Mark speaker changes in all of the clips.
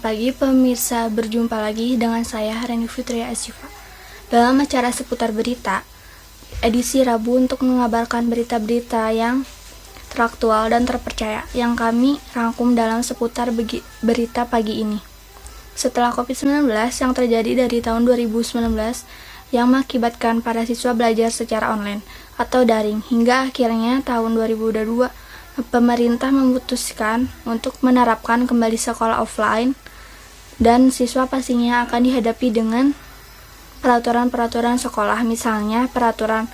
Speaker 1: pagi pemirsa, berjumpa lagi dengan saya Reni Fitri Asifa dalam acara seputar berita edisi Rabu untuk mengabarkan berita-berita yang teraktual dan terpercaya yang kami rangkum dalam seputar berita pagi ini. Setelah COVID-19 yang terjadi dari tahun 2019 yang mengakibatkan para siswa belajar secara online atau daring hingga akhirnya tahun 2022 pemerintah memutuskan untuk menerapkan kembali sekolah offline dan siswa pastinya akan dihadapi dengan peraturan-peraturan sekolah, misalnya peraturan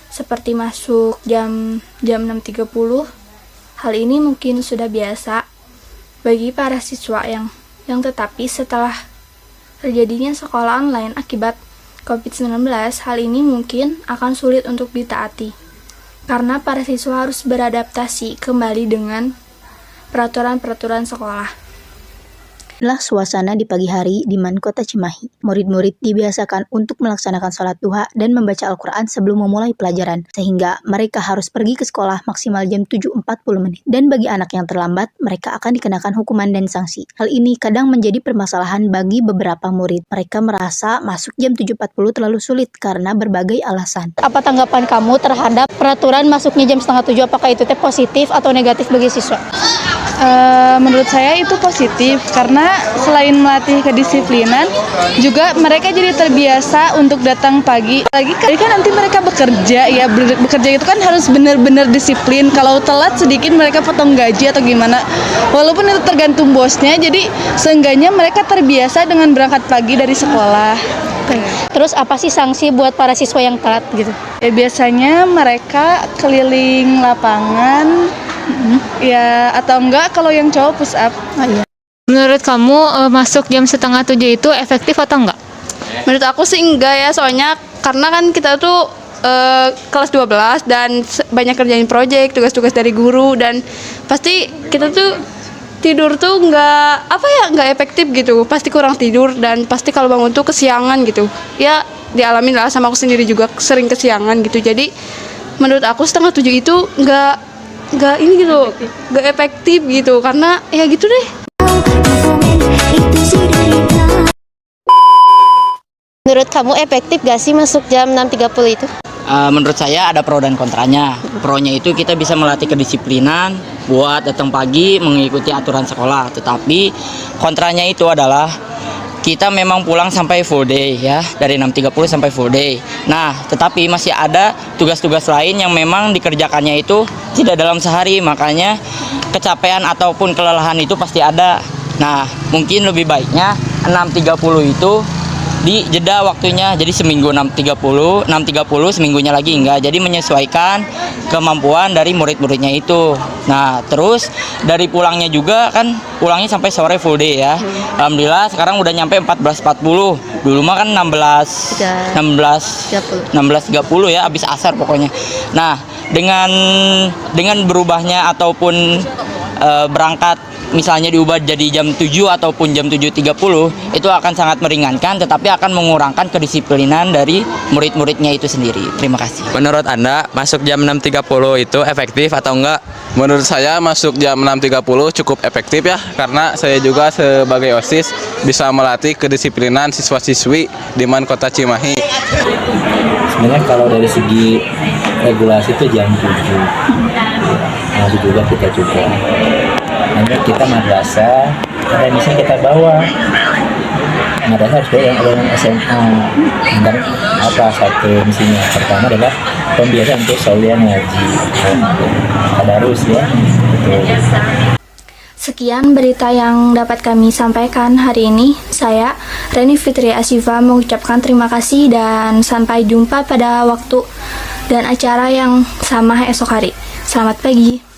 Speaker 1: seperti masuk jam 6.30. Hal ini mungkin sudah biasa bagi para siswa yang tetapi setelah terjadinya sekolah online akibat COVID-19, hal ini mungkin akan sulit untuk ditaati karena para siswa harus beradaptasi kembali dengan peraturan-peraturan sekolah.
Speaker 2: Inilah suasana di pagi hari di Man Kota Cimahi. Murid-murid dibiasakan untuk melaksanakan sholat duha dan membaca Al-Quran sebelum memulai pelajaran, sehingga mereka harus pergi ke sekolah maksimal jam 7.40 menit. Dan bagi anak yang terlambat, mereka akan dikenakan hukuman dan sanksi. Hal ini kadang menjadi permasalahan bagi beberapa murid. Mereka merasa masuk jam 7.40 terlalu sulit karena berbagai alasan.
Speaker 3: Apa tanggapan kamu terhadap peraturan masuknya jam 6.30? Apakah itu positif atau negatif bagi siswa?
Speaker 4: Menurut saya itu positif karena selain melatih kedisiplinan juga mereka jadi terbiasa untuk datang pagi. Lagi kan nanti mereka bekerja ya, bekerja itu kan harus benar-benar disiplin. Kalau telat sedikit mereka potong gaji atau gimana. Walaupun itu tergantung bosnya, jadi seenggaknya mereka terbiasa dengan berangkat pagi dari sekolah.
Speaker 3: Terus apa sih sanksi buat para siswa yang telat gitu?
Speaker 4: Ya biasanya mereka keliling lapangan. Ya atau enggak kalau yang cowok push up.
Speaker 3: Oh, iya.
Speaker 5: Menurut kamu masuk jam 6:30 itu efektif atau enggak?
Speaker 6: Menurut aku sih enggak ya, soalnya karena kan kita tuh kelas 12 dan banyak kerjain proyek, tugas-tugas dari guru, dan pasti kita tuh tidur tuh nggak efektif gitu, pasti kurang tidur dan pasti kalau bangun tuh kesiangan gitu. Ya dialamin lah sama aku sendiri juga sering kesiangan gitu. Jadi menurut aku 6:30 itu nggak ini gitu, nggak efektif gitu, karena ya gitu deh.
Speaker 3: Menurut kamu efektif gak sih masuk jam 6.30 itu?
Speaker 7: Menurut saya ada pro dan kontranya. Pronya itu kita bisa melatih kedisiplinan buat datang pagi mengikuti aturan sekolah. Tetapi kontranya itu adalah kita memang pulang sampai full day ya, dari 6.30 sampai full day. Nah, tetapi masih ada tugas-tugas lain yang memang dikerjakannya itu tidak dalam sehari, makanya kecapean ataupun kelelahan itu pasti ada. Nah, mungkin lebih baiknya 6.30 itu di jeda waktunya, jadi seminggu 6.30 seminggunya lagi enggak, jadi menyesuaikan kemampuan dari murid-muridnya itu. Nah terus dari pulangnya juga kan pulangnya sampai sore full day ya. Alhamdulillah sekarang udah nyampe 14.40, dulu mah kan 16.30 ya, habis asar pokoknya. Nah dengan berubahnya ataupun berangkat misalnya diubah jadi jam 7 ataupun jam 7.30, itu akan sangat meringankan tetapi akan mengurangkan kedisiplinan dari murid-muridnya itu sendiri. Terima kasih.
Speaker 8: Menurut Anda masuk jam 6.30 itu efektif atau enggak?
Speaker 9: Menurut saya masuk jam 6.30 cukup efektif ya, karena saya juga sebagai OSIS bisa melatih kedisiplinan siswa-siswi di Man Kota Cimahi.
Speaker 10: Sebenarnya kalau dari segi regulasi itu jam 7, masih juga kita juga. Hanya kita madrasah, ada misalnya kita bawa madrasah harus yang SMA. Dan satu misinya pertama adalah pembiasaan untuk saulian ngaji, tadarus ya.
Speaker 1: Sekian berita yang dapat kami sampaikan hari ini. Saya Reni Fitri Asifa mengucapkan terima kasih dan sampai jumpa pada waktu dan acara yang sama esok hari. Selamat pagi.